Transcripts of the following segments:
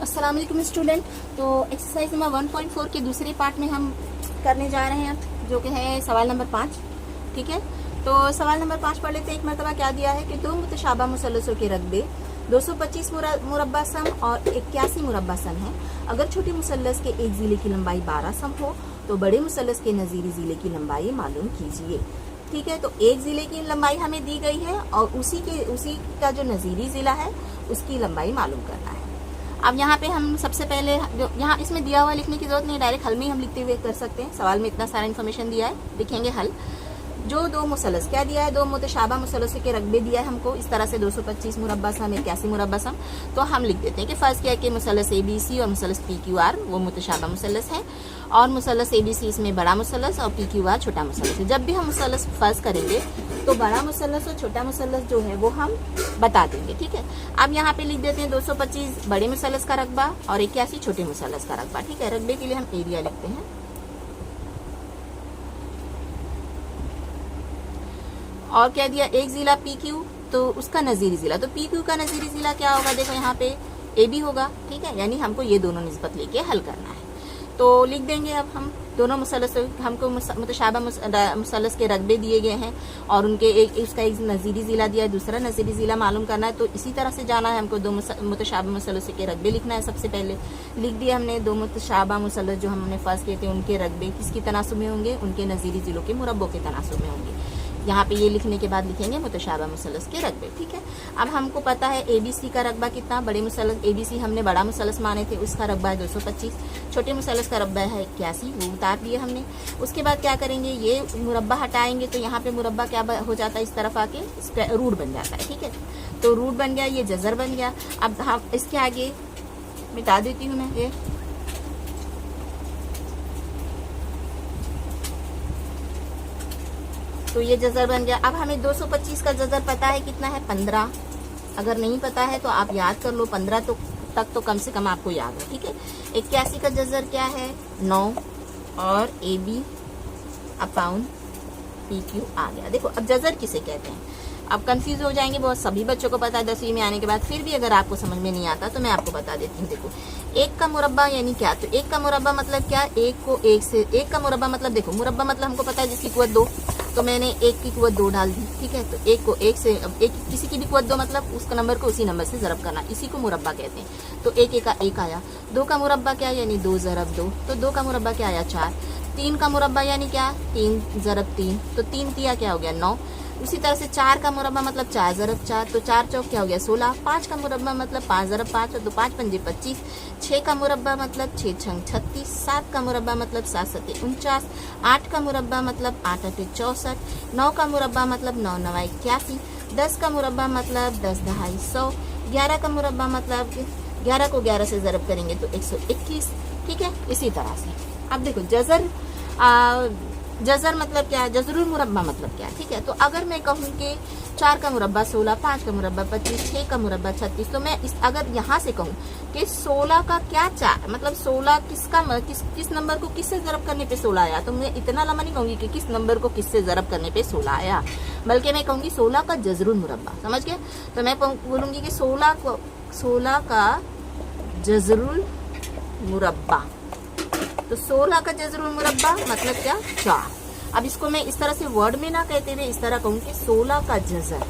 अस्सलाम वालेकुम स्टूडेंट। तो एक्सरसाइज नंबर 1.4 के दूसरे पार्ट में हम करने जा रहे हैं, जो कि है सवाल नंबर 5। ठीक है, तो सवाल नंबर 5 पढ़ लेते हैं। एक मरतबा क्या दिया है कि दो मुतशाबा मुसल्लसों के रकबे 225 मुरब्बा सम और 81 मुरब्बा सम है। अगर छोटे मुसल्लस के एक जिले की लंबाई 12 सम हो तो बड़े मुसल्लस के नज़ीरी जिले की लंबाई मालूम कीजिए। ठीक है, तो एक जिले की लंबाई हमें दी गई है और उसी का जो नज़ीरी जिला है उसकी लंबाई मालूम करना है। अब यहाँ पे हम सबसे पहले जो यहाँ इसमें दिया हुआ लिखने की जरूरत नहीं, डायरेक्ट हल में हम लिखते हुए कर सकते हैं। सवाल में इतना सारा इन्फॉर्मेशन दिया है, लिखेंगे हल। जो दो मुसल्लस क्या दिया है, दो मुतशाबा मुसल्लसों के रकबे दिया है हमको इस तरह से 225 मुरब्बा सम 81 मुरब्बा सम। तो हम लिख देते हैं कि फर्स्ट क्या है कि मुसल्लस ABC और मुसल्लस PQR वो मुतशाबा मुसल्लस है और मुसल्लस ABC इसमें बड़ा मुसल्लस और PQR छोटा मुसल्लस है। जब भी हम मुसल्लस फर्ज करेंगे तो बड़ा मुसल्लस और छोटा मुसल्लस जो है वो हम बता देंगे। ठीक है, अब यहाँ पे लिख देते हैं 225 बड़े मुसल्लस का रकबा और 81 छोटे मुसल्लस का रकबा। ठीक है, रकबे के लिए हम एरिया लिखते हैं और क्या दिया, एक जिला PQ तो उसका नज़ीरी जिला, तो PQ का नज़ीरी जिला क्या होगा, देखो यहाँ पे AB होगा। ठीक है, यानी हमको ये दोनों निस्बत लेके हल करना है। तो लिख देंगे अब हम दोनों मुसल्लस, हमको मुतशाबा मुसल्लस के रकबे दिए गए हैं और उनके उसका एक नज़ीरी जिला दिया है, दूसरा नज़ीरी जिला मालूम करना है। तो इसी तरह से जाना है हमको, दो मुतशाबा मुसल्लस के रकबे लिखना है। सबसे पहले लिख दिया हमने दो मुतशाबा मुसल्लस जो हमने फर्स्ट किए थे उनके रकबे किसकी तनासुब में होंगे, उनके नज़ीरी जिलों के मुरब्बों के तनासुब में होंगे। यहाँ पे ये लिखने के बाद लिखेंगे मुतशाबा मुसल्लस के रकबे। ठीक है, अब हमको पता है ABC का रकबा कितना, बड़े मुसल्लस ABC हमने बड़ा मुसल्लस माने थे, उसका रकबा है 225। छोटे मुसल्लस का रकबा है 81, वो उतार दिए हमने। उसके बाद क्या करेंगे, ये मुरब्बा हटाएंगे तो यहाँ पे मुरब्बा क्या हो जाता है, इस तरफ आके रूट बन जाता है। ठीक है, तो रूट बन गया, ये जजर बन गया। अब हम इसके आगे मिटा देती हूँ मैं ये, तो ये जजर बन गया। अब हमें 225 का जजर पता है कितना है, 15। अगर नहीं पता है तो आप याद कर लो, 15 तक तो कम से कम आपको याद है। ठीक है, 81 का जजर क्या है, 9 और AB अपाउन PQ आ गया। देखो अब जजर किसे कहते हैं, अब कंफ्यूज हो जाएंगे बहुत, सभी बच्चों को पता है 10वीं में आने के बाद, फिर भी अगर आपको समझ में नहीं आता तो मैं आपको बता देती हूँ। देखो एक का मुरब्बा यानी क्या, तो एक का मुरब्बा मतलब क्या, एक को एक से, एक का मुरब्बा मतलब देखो मुरब्बा मतलब हमको पता है जिसकी कुव्वत 2, तो मैंने एक की कुव्वत 2 डाल दी। ठीक है, तो एक को एक से, एक किसी की भी कुव्वत 2 मतलब उसका नंबर को उसी नंबर से ज़रब करना, इसी को मुरब्बा कहते हैं। तो एक का एक आया। 2 का मुरब्बा क्या यानी 2 ज़रब 2, तो 2 का मुरब्बा क्या आया 4। 3 का मुरब्बा यानी क्या, 3 ज़रब 3, तो 3 तिया क्या हो गया 9। उसी तरह से 4 का मुरब्बा मतलब 4 ज़रब 4, तो 4 चौक क्या हो गया 16। 5 का मुरब्बा मतलब 5 ज़रब 5, तो 5 पंजे 25। 6 का मुरब्बा मतलब 6 छंग 36। 7 का मुरब्बा मतलब 7 सते 49। 8 का मुरब्बा मतलब 8 अटे 64। 9 का मुरब्बा मतलब 9 नवा 81। 10 का मुरब्बा मतलब 10 दहाई 100। 11 का मुरब्बा मतलब 11 को 11 से ज़रब करेंगे तो 121। ठीक है, इसी तरह से अब देखो जजर मतलब क्या है, जजरुल मुरब्बा मतलब क्या है। ठीक है, तो अगर मैं कहूँ कि 4 का मुरब्बा 16, 5 का मुरब्बा 25, 6 का मुरब्बा 36, तो मैं अगर यहाँ से कहूँ कि 16 का क्या 4 मतलब 16 किसका किस नंबर को किससे ज़रब करने पे 16 आया, तो मैं इतना लंबा नहीं कहूँगी कि किस नंबर को किससे ज़रब करने पे 16 आया, बल्कि मैं कहूँगी 16 का जजरुल मुरब्बा। समझ गए, तो मैं बोलूँगी कि 16 का जजरुल मुरब्बा, तो 16 का जजरुल मुरब्बा मतलब क्या 4। अब इसको मैं इस तरह से वर्ड में ना कहते हुए इस तरह कहूँ कि 16 का जजर,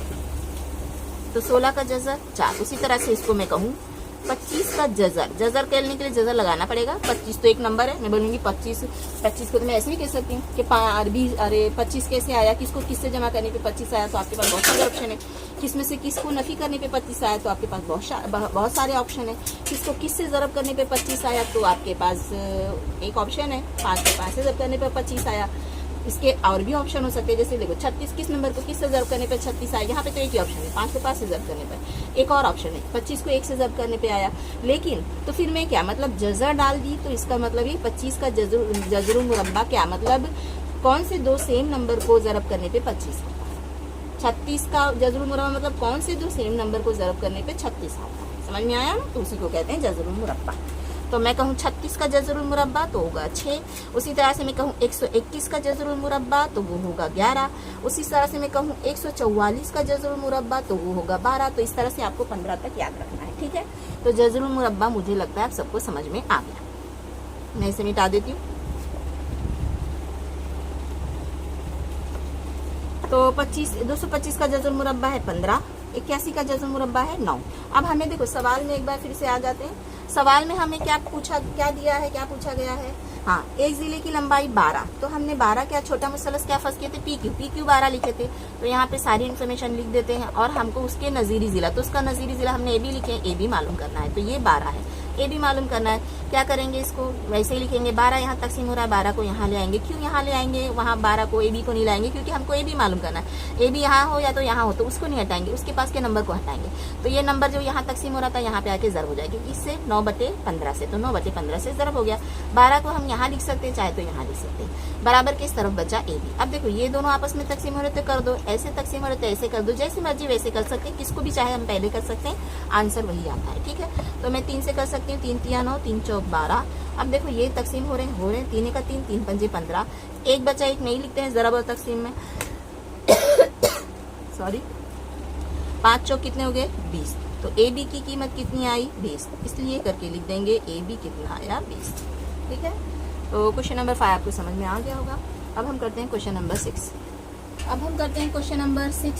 तो 16 का जजर 4। उसी तरह से इसको मैं कहूँ 25 का जजर, जजर कहने के लिए जजर लगाना पड़ेगा। 25 तो एक नंबर है, मैं बोलूँगी 25 को तो मैं ऐसे भी कह सकती हूँ कि 25 कैसे आया, किसको किससे जमा करने पे 25 आया, तो आपके पास बहुत सारे ऑप्शन है। किसमें से किसको नफी करने पे 25 आया, तो आपके पास बहुत सारे ऑप्शन है। किसको किससे ज़रब करने पे 25 आया, तो आपके पास एक ऑप्शन है। 5 को 5 से ज़रब करने पे 25 आया। इसके और भी ऑप्शन हो सकते हैं, जैसे देखो 36 किस नंबर को किससे ज़रब करने पे 36 आया, यहाँ पे तो एक ही ऑप्शन है, 5 को 5 से ज़रब करने पर। एक और ऑप्शन है 25 को 1 से ज़रब करने पे आया, लेकिन तो फिर मैं क्या मतलब जजर डाल दी, तो इसका मतलब ये 25 का जजरुल मुरब्बा क्या मतलब कौन से दो सेम नंबर को ज़रब करने पे 25 आता है। 36 का जजरुल मुरब्बा मतलब कौन से दो सेम नंबर को ज़रब करने पे 36 आता है। समझ में आया ना, तो उसी को कहते हैं जजरुल मुरब्बा। तो मैं कहूँ 36 का जजरुल मुरब्बा तो होगा 6। उसी तरह से मैं कहूँ 121 का जजरुल मुरब्बा तो वो होगा 11। उसी तरह से मैं कहूँ 144 का जजरुल मुरब्बा तो वो होगा 12। तो इस तरह से आपको 15 तक याद रखना है। ठीक है, तो जज़रुल मुरब्बा मुझे लगता है आप सबको समझ में आ गया। मैं इसे मिटा देती हूँ। तो 225 का जज़रुल मुरब्बा है 15, 81 का जज़रुल मुरब्बा है 9। अब हमें देखो सवाल में एक बार फिर से आ जाते हैं। सवाल में हमें क्या पूछा गया है, हाँ, एक जिले की लंबाई 12, तो हमने 12 क्या छोटा मुसलस क्या फर्स्ट किए थे, PQ 12 लिखे थे। तो यहाँ पे सारी इन्फॉर्मेशन लिख देते हैं और हमको उसके नज़ीरी जिला, तो उसका नज़ीरी जिला हमने AB लिखे हैं, AB मालूम करना है। तो ये 12 है, AB मालूम करना है। क्या करेंगे, इसको वैसे ही लिखेंगे, 12 यहाँ तकसीम हो रहा है, 12 को यहाँ ले आएंगे। क्यों यहाँ ले आएंगे, वहाँ 12 को AB को नहीं लाएंगे, क्योंकि हमको AB मालूम करना है। AB यहाँ हो या तो यहाँ हो, तो उसको नहीं हटाएंगे, उसके पास के नंबर को हटाएंगे। तो ये नंबर जो यहाँ तकसीम हो रहा था यहाँ पे आके ज़रब हो जाएगी, इससे 9/15 से, तो 9/15 से ज़रब हो गया। 12 को हम यहाँ लिख सकते हैं, चाहे तो यहाँ लिख सकते हैं। बराबर किस तरफ बचा AB। अब देखो ये दोनों आपस में तकसीम हो रहे थे, कर दो, ऐसे तकसीम हो रहे थे, ऐसे कर दो, जैसे मर्जी वैसे कर सकते हैं, किसको भी चाहे हम पहले कर सकते हैं, आंसर वही आता है। ठीक है, तो मैं 3 से कर सकती हूँ, 3 तिया 9, 3 चौक 12। अब देखो ये तकसीम हो रहे हैं, 3 का 3, 3 पंजे 15, एक बचा, एक नहीं लिखते हैं ज़रब और तकसीम में सॉरी, 5 चौक कितने हो गए 20। तो AB की कीमत कितनी आई 20, इसलिए करके लिख देंगे AB कितना आया 20। ठीक है, तो क्वेश्चन नंबर 5 आपको समझ में आ गया होगा। अब हम करते हैं क्वेश्चन नंबर 6।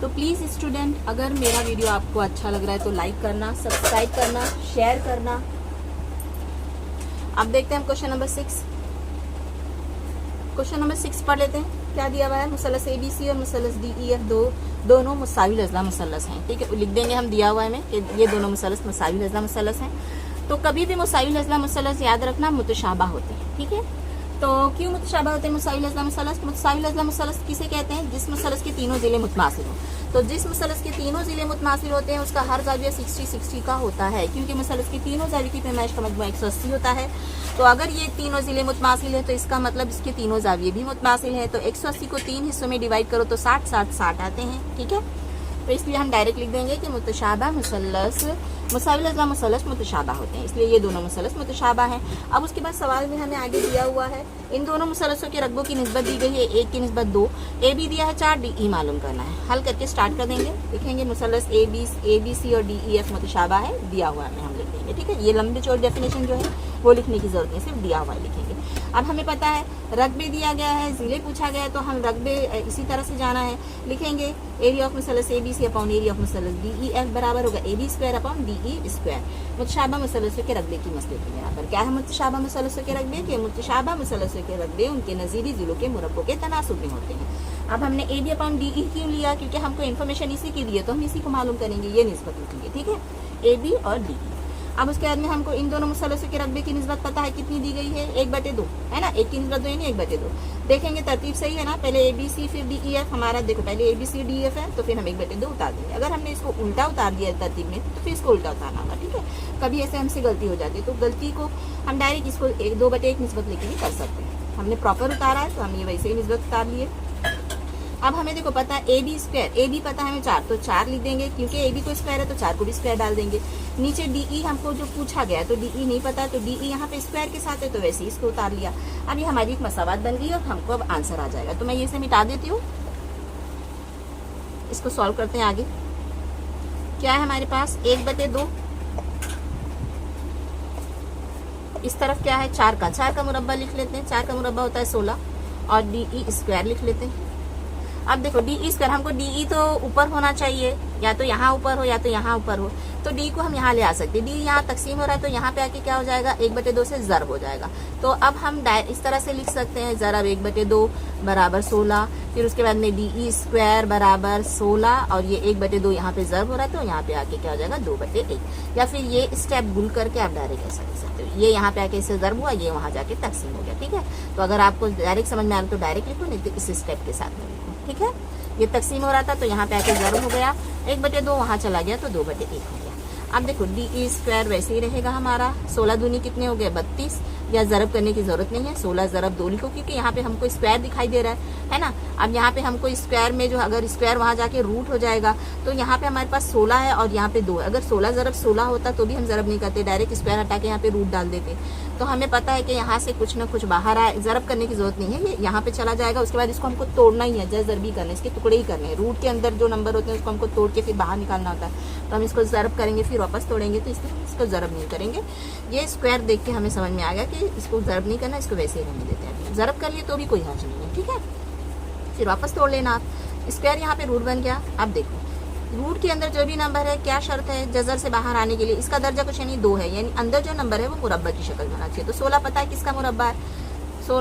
तो प्लीज़ स्टूडेंट, अगर मेरा वीडियो आपको अच्छा लग रहा है तो लाइक करना, सब्सक्राइब करना, शेयर करना। अब देखते हैं हम क्वेश्चन नंबर 6। क्वेश्चन नंबर 6 पढ़ लेते हैं। क्या दिया हुआ है, मुसल्लस ABC और मुसल्लस DEF दोनों मुसाविल अज़ला मुसल्लस हैं। ठीक है, लिख देंगे हम, दिया हुआ है में कि ये दोनों मुसल्लस मुसाविल अज़ला मुसल्लस हैं। तो कभी भी मुसाविल अज़ला मुसल्लस याद रखना मुतशाबा होते हैं। ठीक है, तो क्यों मुतशाबा होते हैं मुसाविल अज़ला मुसल्लस। मुसाविल अज़ला मुसल्लस किसे कहते हैं, जिस मुसल्लस के तीनों ज़िले मुतमासिल हों। तो जिस मुसल्लस के तीनों ज़िले मुतमासिल होते हैं उसका हर ज़ाविया 60-60 का होता है, क्योंकि मुसल्लस के तीनों ज़ाविये की पैमाइश का मजमू 180 होता है। तो अगर ये तीनों ज़िले मुतमासिल है तो इसका मतलब इसके तीनों ज़ाविये भी मुतमासिल है। तो 180 को 3 हिस्सों में डिवाइड करो तो 60-60-60 आते हैं। ठीक है, तो इसलिए हम डायरेक्ट लिख देंगे कि मुतशाबा मुसल्लस मुसाविल अज़ला मुसल्लस मुतशाबा होते हैं, इसलिए ये दोनों मुसल्लस मुतशाबा हैं। अब उसके बाद सवाल में हमें आगे दिया हुआ है, इन दोनों मुसल्लसों के रकबों की निस्बत दी गई है 1 की निस्बत 2, AB दिया है 4, DE मालूम करना है। हल करके स्टार्ट कर देंगे, लिखेंगे मुसल्लस ABC और DEF मुतशाबा है, दिया हुआ है हम लिख देंगे। ठीक है, ये लंबी चौड़ी डेफिनेशन जो है वो लिखने की जरूरत नहीं, सिर्फ दिया हुआ लिखेंगे। अब हमें पता है रकबे दिया गया है, ज़िले पूछा गया है, तो हम रकबे इसी तरह से जाना है, लिखेंगे एरिया ऑफ मुसल्लस ABC अपॉन एरिया ऑफ मुसल्लस DEF बराबर होगा AB² अपॉन DE²। मुतशाबा मुसल्लसों के रकबे की मसले के बराबर। क्या है मुतशाबा मुसल्लसों के रकबे, के मुतशाबा मुसल्लसों के रकबे उनके नज़ीरी ज़िलों के मुरब्बों के तनासुब में होते हैं। अब हमने AB अपॉन DE क्यों लिया, क्योंकि हमको इन्फॉर्मेशन इसी की दी है, तो हम इसी को मालूम करेंगे, ये निस्बत लिखेंगे। ठीक है, AB और DE। अब उसके बाद में हमको इन दोनों मुसल्लसों के रकबे की निस्बत पता है, कितनी दी गई है 1/2 है ना, 1 की निस्बत 2 यानी 1/2। देखेंगे तरतीब सही है ना, पहले ABC फिर DEF। हमारा देखो पहले ABC DEF है, तो फिर हम 1/2 उतार देंगे। अगर हमने इसको उल्टा उतार दिया तरतीब में तो फिर इसको उल्टा उतारना होगा। ठीक है, कभी ऐसे हमसे गलती हो जाती है, तो गलती को हम डायरेक्ट इसको 2/1 निस्बत लेके भी कर सकते हैं। हमने प्रॉपर उतारा है तो हम ये वैसे ही निस्बत उतार लिए। अब हमें देखो पता है AB पता है हमें 4, तो 4 लिख देंगे, क्योंकि AB को स्क्वायर है तो 4 को भी स्क्वायर डाल देंगे। नीचे DE हमको जो पूछा गया है तो DE नहीं पता, तो DE यहाँ पे स्क्वायर के साथ है तो वैसे ही इसको उतार लिया। अब ये हमारी एक मसावत बन गई और हमको अब आंसर आ जाएगा। तो मैं ये से मिटा देती हूँ, इसको सॉल्व करते हैं आगे। क्या है हमारे पास 1/2, इस तरफ क्या है 4 का मुरब्बा लिख लेते हैं, 4 का मुरब्बा होता है 16 और DE² लिख लेते हैं। अब देखो DE², हमको DE तो ऊपर होना चाहिए, या तो यहाँ ऊपर हो या तो यहाँ ऊपर हो, तो D को हम यहाँ ले आ सकते हैं। D यहाँ तकसीम हो रहा है तो यहाँ पे आके क्या हो जाएगा 1/2 से ज़रब हो जाएगा। तो अब हम इस तरह से लिख सकते हैं, ज़रब 1/2 बराबर 16, फिर उसके बाद में DE² बराबर 16 और ये 1/2 यहाँ पे ज़रब हो रहा है तो यहाँ पे आके क्या हो जाएगा 2/1। या फिर ये स्टेप भूल करके आप डायरेक्ट ऐसा लिख सकते हो, ये यहाँ पे आके इससे ज़रब हुआ, ये वहाँ जाके तकसीम हो गया। ठीक है, तो अगर आपको डायरेक्ट समझ में आ रहा तो डायरेक्ट लिखो, नहीं तो इस स्टेप के साथ में लिखो। ठीक है, ये तकसीम हो रहा था तो यहाँ पे आके ज़रब हो गया, 1/2 वहाँ चला गया तो 2/1 हो गया। अब देखो DE² वैसे ही रहेगा हमारा, 16 दूनी कितने हो गए 32, या ज़रब करने की ज़रूरत नहीं है। 16 ज़रब 2 लिखो, क्योंकि यहाँ पे हमको स्क्वायर दिखाई दे रहा है ना। अब यहाँ पे हमको स्क्वायर में जो अगर स्क्वायर वहाँ जाके रूट हो जाएगा तो यहाँ पे हमारे पास 16 है और यहाँ पे 2 है। अगर 16 ज़रब 16 होता तो भी हम ज़रब नहीं करते, डायरेक्ट स्क्वायर हटा के यहाँ पे रूट डाल देते। तो हमें पता है कि यहाँ से कुछ ना कुछ बाहर आए, ज़रब करने की जरूरत नहीं है, ये यहाँ पे चला जाएगा। उसके बाद इसको हमको तोड़ना ही है, ज़रबी करना है, इसके टुकड़े ही करने हैं। रूट के अंदर जो नंबर होते हैं उसको हमको तोड़ के फिर बाहर निकालना होता है। तो हम इसको ज़रब करेंगे फिर वापस तोड़ेंगे, तो इसलिए इसको ज़रब नहीं करेंगे। ये स्क्वायर देख के हमें समझ में आ गया कि इसको ज़रब नहीं करना, इसको वैसे ही रहने देते हैं। ज़रब कर लिए तो भी कोई हर्ज नहीं है, ठीक है। फिर वापस तोड़ लेना आप। स्क्वायर यहाँ पे रूट बन गया। अब देखो रूट के अंदर जो भी नंबर है, क्या शर्त है जजर से बाहर आने के लिए, इसका दर्जा कुछ यानी 2 है, यानी अंदर जो नंबर है वो मुरब्बा की शक्ल बना चाहिए। तो 16 पता है किसका मुरब्बा है,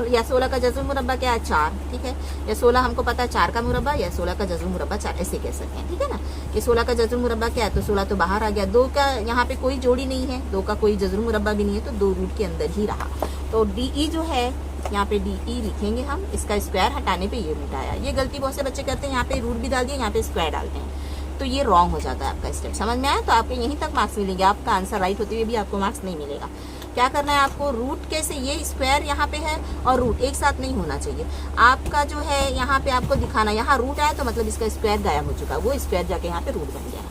या 16 का जज़ुल मुरब्बा क्या है 4, ठीक है। या 16 हमको पता है 4 का मुरब्बा, या 16 का जज़ुल मुरब्बा 4, ऐसे कह सकते हैं, ठीक है ना। कि 16 का जज़ुल मुरब्बा क्या है, तो 16 तो बाहर आ गया। 2 का यहाँ पे कोई जोड़ी नहीं है, 2 का कोई जज़ुल मुरब्बा भी नहीं है, तो 2 रूट के अंदर ही रहा। तो DE जो है यहाँ पे DE लिखेंगे हम, इसका स्क्वायर हटाने पे ये रूट आया। ये गलती बहुत से बच्चे करते हैं, यहाँ पे रूट भी डाल दिया, यहाँ पे स्क्वायर डालते हैं, तो ये रॉन्ग हो जाता है आपका स्टेप। समझ में आया, तो आपके यहीं तक मार्क्स मिलेंगे, आपका आंसर राइट होते हुए भी आपको मार्क्स नहीं मिलेगा। क्या करना है आपको, रूट कैसे, ये स्क्वायर यहाँ पे है और रूट एक साथ नहीं होना चाहिए। आपका जो है यहाँ पे आपको दिखाना, यहाँ रूट आया तो मतलब इसका स्क्वायर गायब हो चुका, वो स्क्वायर जाके यहाँ पे रूट बन गया।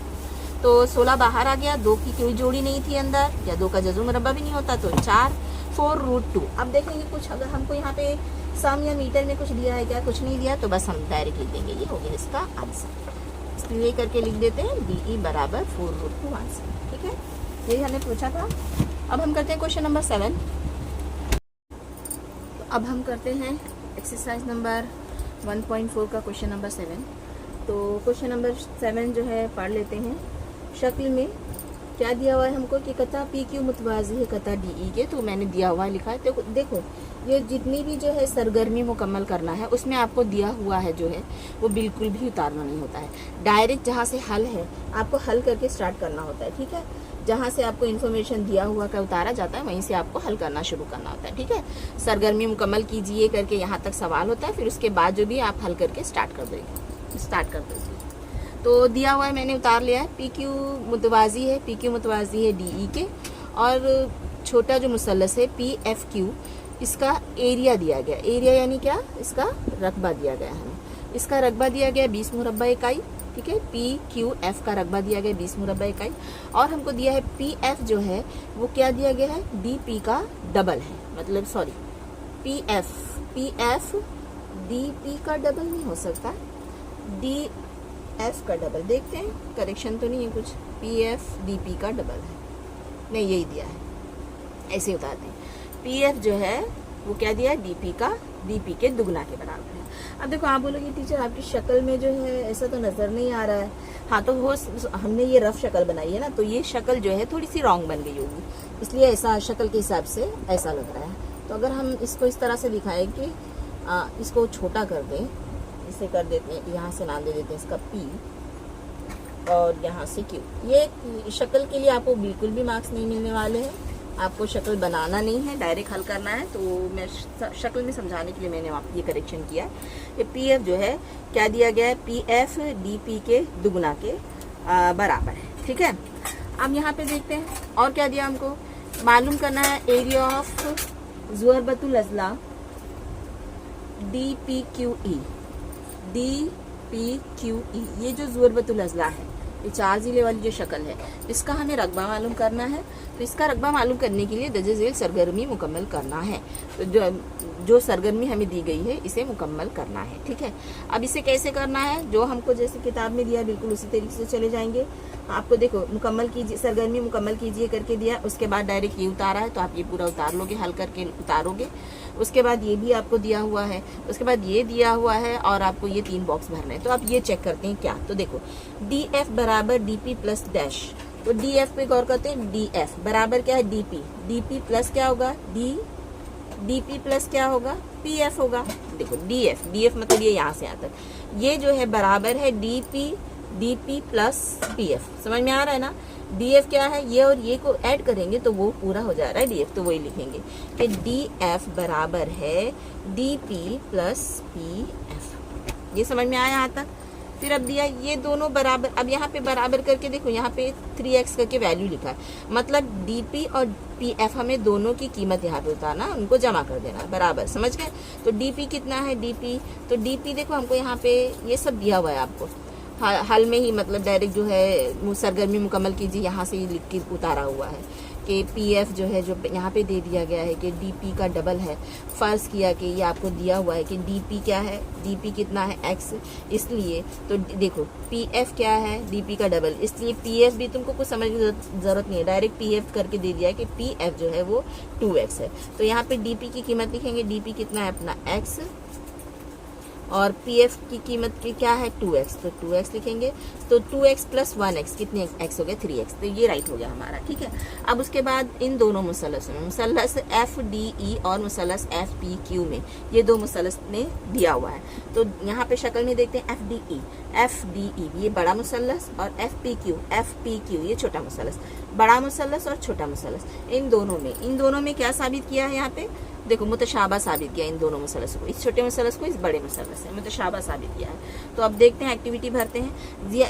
तो 16 बाहर आ गया, 2 की कोई जोड़ी नहीं थी अंदर, या 2 का जज़ुल मुरब्बा भी नहीं होता, तो 4 4 रूट 2। अब देखेंगे कुछ अगर हमको यहाँ पे सम या मीटर में कुछ दिया है क्या, कुछ नहीं दिया, तो बस हम डायरेक्ट लिख देंगे, ये हो गया इसका आंसर। इसलिए करके लिख देते हैं DE बराबर 4 रूट 2 आंसर, ठीक है। यही हमने पूछा था। अब हम करते हैं क्वेश्चन नंबर 7। तो अब हम करते हैं एक्सरसाइज नंबर 1.4 का क्वेश्चन नंबर 7। तो क्वेश्चन नंबर 7 जो है पढ़ लेते हैं। शक्ल में क्या दिया हुआ है हमको कि कता PQ मुतवाज़ी है कता DE के, तो मैंने दिया हुआ लिखा है। तो देखो ये जितनी भी जो है सरगर्मी मुकम्मल करना है उसमें आपको दिया हुआ है जो है वो बिल्कुल भी उतारना नहीं होता है। डायरेक्ट जहाँ से हल है आपको हल करके स्टार्ट करना होता है, ठीक है। जहाँ से आपको इन्फॉर्मेशन दिया हुआ का उतारा जाता है वहीं से आपको हल करना शुरू करना होता है, ठीक है। सरगर्मी मुकम्मल कीजिए करके यहाँ तक सवाल होता है, फिर उसके बाद जो भी आप हल करके स्टार्ट कर दीजिए। तो दिया हुआ है मैंने उतार लिया है। PQ मुतवाज़ी है DE के, और छोटा जो मुसल्लस है PFQ, इसका एरिया दिया गया। एरिया यानी क्या, इसका रकबा दिया गया है। इसका रकबा दिया गया 20 मुरब्बा इकाई, ठीक है। PQF का रकबा दिया गया 20 मुरब्बा इकाई, और हमको दिया है PF जो है वो क्या दिया गया है, DP का डबल है, मतलब सॉरी PF DP का डबल नहीं हो सकता, DF का डबल। देखते हैं करेक्शन तो नहीं है कुछ, PF DP का डबल है, नहीं यही दिया है, ऐसे उतारते हैं। PF जो है वो क्या दिया है, DP के दुगना के बराबर है। अब देखो आप बोलोगे टीचर आपकी शक्ल में जो है ऐसा तो नज़र नहीं आ रहा है। हाँ तो वो हमने ये रफ शक्ल बनाई है ना, तो ये शक्ल जो है थोड़ी सी रॉन्ग बन गई होगी, इसलिए ऐसा शक्ल के हिसाब से ऐसा लग रहा है। तो अगर हम इसको इस तरह से दिखाएं कि इसको छोटा कर दें, इसे कर देते हैं, यहाँ से नाम दे देते हैं इसका P और यहाँ से Q। ये शक्ल के लिए आपको बिल्कुल भी मार्क्स नहीं मिलने वाले हैं, आपको शक्ल बनाना नहीं है, डायरेक्ट हल करना है। तो मैं शक्ल में समझाने के लिए मैंने वहाँ ये करेक्शन किया। ये PF जो है क्या दिया गया है, PF DP के दुगना के बराबर है, ठीक है। अब यहाँ पे देखते हैं और क्या दिया हमको, मालूम करना है एरिया ऑफ ज़ुरबतुल अज़ला DPQE। ये जो ज़ुरबतुल अज़ला है, ये 4 ज़िले वाली जो शक्ल है, इसका हमें रकबा मालूम करना है। तो इसका रकबा मालूम करने के लिए दर्जे ज़ेल सरगर्मी मुकम्मल करना है। तो जो सरगर्मी हमें दी गई है इसे मुकम्मल करना है, ठीक है। अब इसे कैसे करना है, जो हमको जैसे किताब में दिया बिल्कुल उसी तरीके से चले जाएंगे। आपको देखो मुकम्मल कीजिए, सरगर्मी मुकम्मल कीजिए करके दिया, उसके बाद डायरेक्ट ये उतारा है तो आप ये पूरा उतार लोगे, हल करके उतारोगे। उसके बाद ये भी आपको दिया हुआ है, उसके बाद ये दिया हुआ है, और आपको ये 3 बॉक्स भरने हैं। तो आप ये चेक करते हैं क्या, तो देखो DF बराबर DP प्लस डैश, तो DF पे गौर करते हैं। DF बराबर क्या है, DP प्लस क्या होगा, DP प्लस क्या होगा, PF होगा। देखो DF मतलब ये यहाँ से आता है, ये जो है बराबर है DP प्लस PF। समझ में आ रहा है ना। DF क्या है, ये और ये को ऐड करेंगे तो वो पूरा हो जा रहा है DF, तो वही लिखेंगे कि DF बराबर है DP प्लस PF। ये समझ में आया यहाँ तक। फिर अब दिया ये दोनों बराबर, अब यहाँ पे बराबर करके देखो यहाँ पे 3x करके वैल्यू लिखा है, मतलब dp और pf हमें दोनों की कीमत यहाँ पे उतारना, उनको जमा कर देना बराबर, समझ गए। तो dp कितना है, dp तो dp देखो हमको यहाँ पे ये सब दिया हुआ है आपको हाल में ही, मतलब डायरेक्ट जो है सरगर्मी मुकम्मल कीजिए, यहाँ से ही लिख के उतारा हुआ है कि पीएफ जो है जो यहाँ पे दे दिया गया है कि डीपी का डबल है। फर्ज किया कि ये आपको दिया हुआ है कि डीपी क्या है, डीपी कितना है एक्स, इसलिए तो देखो पीएफ क्या है, डीपी का डबल, इसलिए पीएफ भी तुमको कुछ समझने की जरूरत नहीं है, डायरेक्ट पीएफ करके दे दिया है कि पीएफ जो है वो 2x है। तो यहाँ पे डीपी की कीमत लिखेंगे, डीपी कितना है अपना x, और पीएफ की कीमत की क्या है 2x, तो 2x लिखेंगे। तो 2x प्लस 1x कितने x हो गए 3x, तो ये राइट हो गया हमारा, ठीक है। अब उसके बाद इन दोनों मुसलसों में, मुसलस FDE और मुसलस FPQ में, ये दो मुसलस ने दिया हुआ है। तो यहाँ पे शक्ल में देखते हैं FDE ये बड़ा मुसलस, और FPQ ये छोटा मुसलस, बड़ा मुसलस और छोटा मुसलस, इन दोनों में क्या साबित किया है, यहाँ पे देखो मुतशाबा साबित किया इन दोनों मुसलस को, इस छोटे मुसलस को इस बड़े मुसलस से मुतशाबा साबित किया है। तो अब देखते हैं, एक्टिविटी भरते हैं।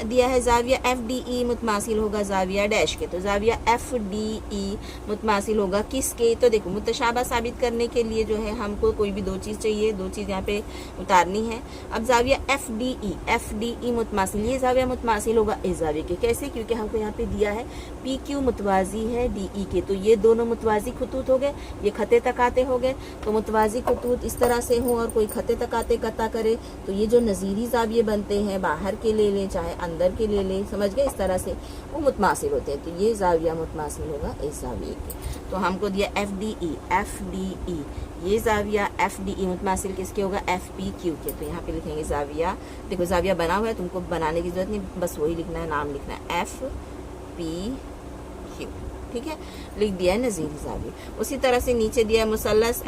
दिया है जाविया FDE मुतमासिल होगा जाविया डैश के, तो जाविया FDE मुतमासिल होगा किसके, तो देखो मुतशाबा साबित करने के लिए जो है हमको कोई भी दो चीज़ चाहिए, दो चीज़ यहाँ पे उतारनी है। अब जाविया FDE मुतमासिल, ये जाविया मुतमासिल होगा इस जाविया के, कैसे, क्योंकि हमको यहाँ पे दिया है PQ मुतवाजी है DE के, तो ये दोनों मुतवाजी खतूत हो गए, ये खते तकाते हो गए। तो मुतवाजी खतूत इस तरह से हो और कोई खते तकाते कता करे, तो ये जो नज़ीरी जाविये बनते हैं, बाहर के ले लें चाहे अंदर के ले लें, समझ गए, इस तरह से वो मुतमासिल होते हैं। तो ये जाविया मुतमासिल होगा इस जाविये के। तो हमको दिया FDE, ये जाविया FDE मुतमासिल किसके होगा FPQ के, तो यहाँ पे लिखेंगे जाविया, देखो जाविया बना हुआ है, तुमको बनाने की जरूरत नहीं, बस वही लिखना है, नाम लिखना है FPQ, ठीक है, लिख दिया है नज़ीरी जाविया। उसी तरह से नीचे दिया है मुसल्लस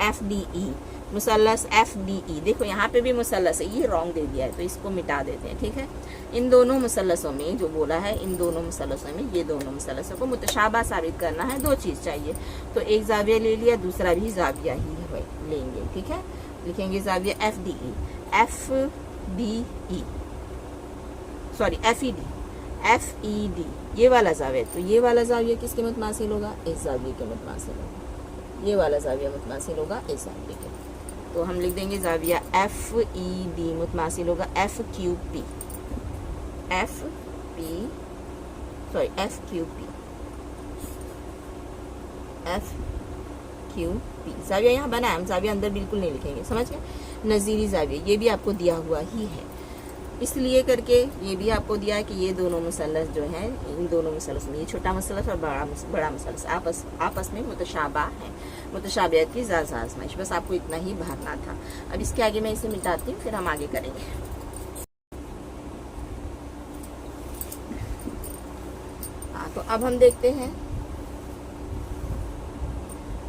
FDE, देखो यहाँ पे भी मुसल्लस है, ये रॉन्ग दे दिया है, तो इसको मिटा देते हैं, ठीक है। इन दोनों मुसल्लसों में जो बोला है, इन दोनों मुसल्लसों में, ये दोनों मुसल्लसों को मुतशाबा साबित करना है, दो चीज़ चाहिए, तो एक जाविया ले लिया, दूसरा भी जाविया ही लेंगे, ठीक है। लिखेंगे जाविया FED, ये वाला जाविया, तो ये वाला जाविया किसके मुतमासिल होगा, इस जाविये के मुतमासिल होगा, ये वाला जाविया मुतमासिल होगा इस जाविये के। तो हम लिख देंगे जाविया FED मुतमासिल होगा FQP, जाविया यहाँ बना है, हम जाविया अंदर बिल्कुल नहीं लिखेंगे, समझ गए। नज़ीरी जाविया ये भी आपको दिया हुआ ही है, इसलिए करके ये भी आपको दिया है कि ये दोनों मुसल्लस जो हैं, इन दोनों मुसल्लस में, ये छोटा मुसल्लस और बड़ा मुसल्लस आपस में मुतशाबा है, मुतशाबियत की आज़माइश, बस आपको इतना ही भरना था। अब इसके आगे मैं इसे मिटाती हूँ, फिर हम आगे करेंगे। हाँ, तो अब हम देखते हैं,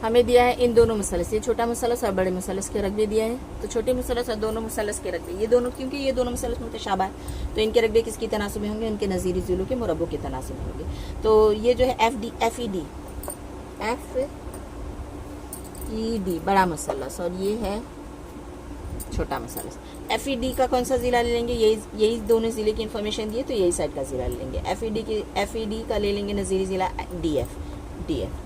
हमें दिया है इन दोनों मुसल्लस, ये छोटा मुसल्लस और बड़े मुसल्लस के रकबे दिए हैं। तो छोटे मुसल्लस और दोनों मुसल्लस के रकबे, ये दोनों, क्योंकि ये दोनों मुसल्लस मुतशाबा है, तो इनके रकबे किसकी तनासुब में होंगे, उनके नज़ीरी ज़ुलू के मुरब्बों के तनासुब में होंगे। तो ये जो है FED बड़ा मुसल्लस, और ये है छोटा मुसल्लस। FED का कौन सा ज़िला ले लेंगे, यही दोनों ज़िले की इन्फॉर्मेशन दी है, तो यही साइड का ज़िला ले लेंगे। FED का ले लेंगे नज़ीरी ज़िला DF,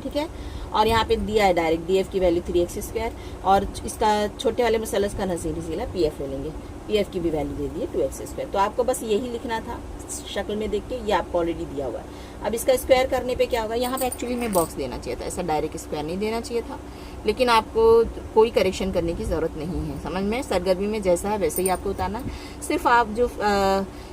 ठीक है। और यहाँ पे दिया है डायरेक्ट DF की वैल्यू 3x², और इसका छोटे वाले मुसल्लस का नज़ीरी ज़िला PF ले लेंगे, PF की भी वैल्यू दे दी है 2x²। तो आपको बस यही लिखना था शक्ल में देख के, ये आपको ऑलरेडी दिया हुआ है। अब इसका स्क्वायर करने पे क्या होगा, यहाँ पे एक्चुअली में बॉक्स देना चाहिए था, ऐसा डायरेक्ट स्क्वायर नहीं देना चाहिए था, लेकिन आपको कोई करेक्शन करने की ज़रूरत नहीं है, समझ में, सरगर्मी में जैसा है वैसे ही आपको उतारना। सिर्फ आप जो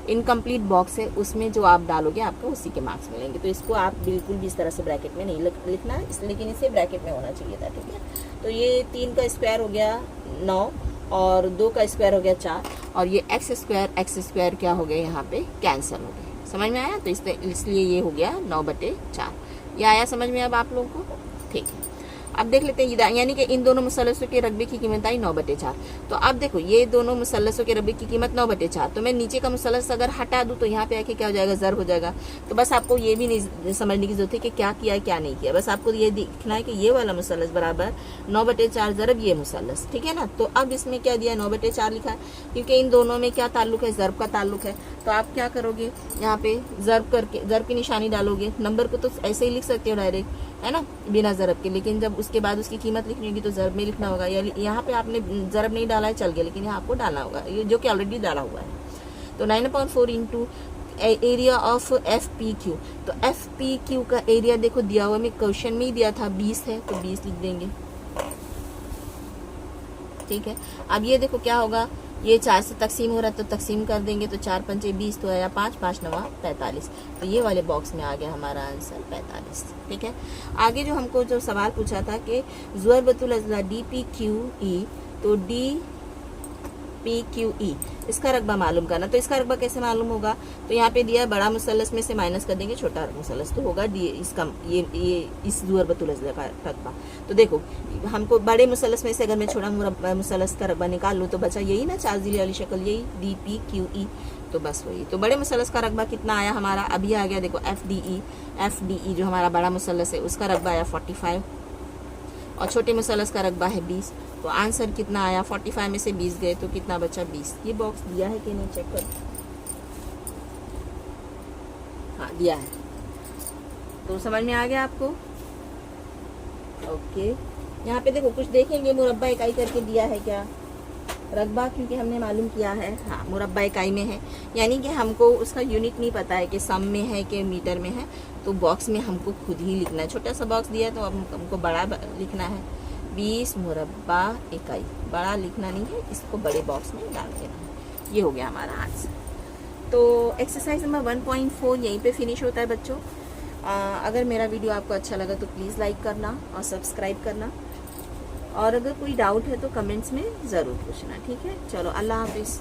इनकम्प्लीट बॉक्स है उसमें जो आप डालोगे आपको उसी के मार्क्स मिलेंगे। तो इसको आप बिल्कुल भी इस तरह से ब्रैकेट में नहीं लिखना, लेकिन इसे ब्रैकेट में होना चाहिए था, ठीक है। तो ये 3 का स्क्वायर हो गया 9, और 2 का स्क्वायर हो गया 4, और ये x² क्या हो गया, यहाँ पे कैंसिल हो गया, समझ में आया। तो इसलिए ये हो गया 9/4, ये आया समझ में अब आप लोगों को, ठीक है। अब देख लेते हैं, यानी कि इन दोनों मुसल्लसों के रकबे की कीमत आई 9/4। तो अब देखो ये दोनों मुसल्लसों के रकबे की कीमत 9/4, तो मैं नीचे का मुसल्लस अगर हटा दूं तो यहाँ पे आके क्या हो जाएगा, ज़रब हो जाएगा। तो बस आपको ये भी नहीं समझने की जरूरत है कि क्या किया है क्या नहीं किया, बस आपको ये देखना है कि ये वाला मुसल्लस बराबर 9/4 ज़रब ये मुसल्लस, ठीक है ना। तो अब इसमें क्या दिया है, 9/4 लिखा है, क्योंकि इन दोनों में क्या ताल्लुक है, ज़रब का ताल्लुक है। तो आप क्या करोगे, यहाँ पे ज़रब करके ज़रब की निशानी डालोगे। नंबर को तो ऐसे ही लिख सकते हो डायरेक्ट, है ना, बिना ज़रब के, लेकिन जब उसके बाद उसकी कीमत लिखनी होगी तो ज़रब में लिखना होगा। या यहाँ पे आपने ज़रब नहीं डाला है, चल गया, लेकिन यहाँ आपको डालना होगा, ये जो कि ऑलरेडी डाला हुआ है। तो 9/4 इंटू एरिया ऑफ FPQ। तो FPQ का एरिया देखो दिया हुआ, में क्वेश्चन में ही दिया था 20 है, तो 20 लिख देंगे, ठीक है। अब ये देखो क्या होगा, ये 4 से तकसीम हो रहा है तो तकसीम कर देंगे, तो 4 पंचे 20, तो आया 5, 5 9 45। तो ये वाले बॉक्स में आ गया हमारा आंसर 45, ठीक है। आगे जो हमको जो सवाल पूछा था कि ज़ुरबतुल अज़ला DPQE, तो DPQE इसका रकबा मालूम करना। तो इसका रकबा कैसे मालूम होगा, तो यहाँ पे दिया बड़ा मुसल्लस में से माइनस कर देंगे छोटा मुसल्लस, तो होगा डी इसका ये इस ज़ुरबतुल अज़ला का रकबा। तो देखो हमको बड़े मुसल्लस में से अगर मैं छोटा मुसल्लस का रकबा निकाल लूँ तो बचा यही ना, 4 ज़िले वाली शक्ल, यही DPQE, तो बस वही। तो बड़े मुसल्लस का रकबा कितना आया हमारा, अभी आ गया देखो FDE जो हमारा बड़ा मुसल्लस है उसका रकबा आया 45, और छोटे मुसल्लस का रकबा है 20। तो आंसर कितना आया, 45 में से 20 गए तो कितना बचा, 20। ये बॉक्स दिया है कि नहीं चेक कर, हाँ दिया है। तो समझ में आ गया आपको, ओके। यहाँ पे देखो कुछ देखेंगे, मुरब्बा इकाई करके दिया है क्या, रकबा क्योंकि हमने मालूम किया है, हाँ मुरब्बा इकाई में है, यानी कि हमको उसका यूनिट नहीं पता है कि सम में है कि मीटर में है, तो बॉक्स में हमको खुद ही लिखना है। छोटा सा बॉक्स दिया है तो अब हमको बड़ा लिखना है, 20 मुरब्बा इकाई, बड़ा लिखना नहीं है, इसको बड़े बॉक्स में डाल देना है। ये हो गया हमारा आंसर। तो एक्सरसाइज नंबर 1.4 यहीं पे फिनिश होता है बच्चों। अगर मेरा वीडियो आपको अच्छा लगा तो प्लीज़ लाइक करना और सब्सक्राइब करना, और अगर कोई डाउट है तो कमेंट्स में ज़रूर पूछना, ठीक है। चलो अल्लाह हाफिज़।